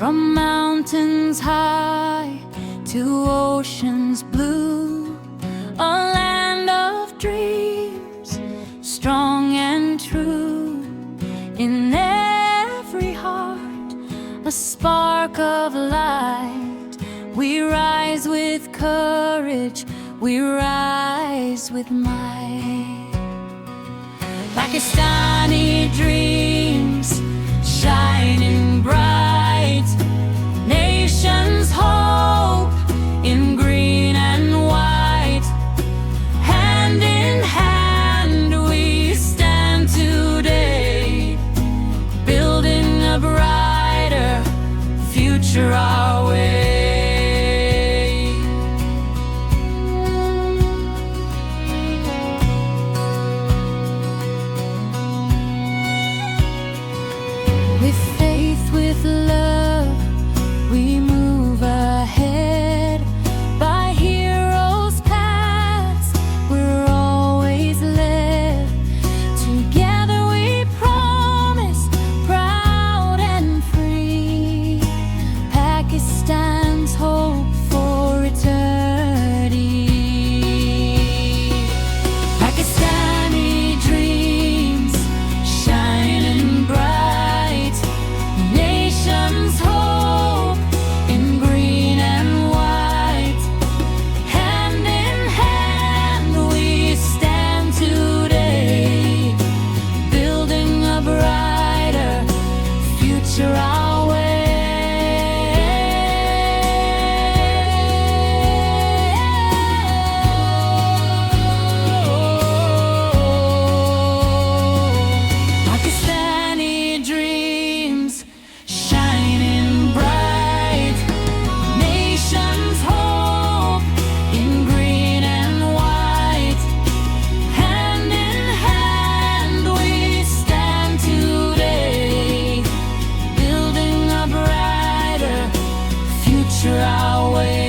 From mountains high to oceans blue, a land of dreams, strong and true. In every heart, a spark of light. We rise with courage, we rise with might. Pakistani dreams, shining bright. Nation's hope in green and white. Hand in hand we stand today, building a brighter future our way. With faith, with love, we move ahead. By heroes' paths, we're always led. Together we promise, proud and free, Pakistan's hope for eternity. Pakistani dreams, shining bright. Nation's hope in green and white. Hand in hand we stand today, building a brighter future our way. Pakistani dreams, shining bright. Nation's hope in green and white. Hand in hand we stand today, building a brighter future our way.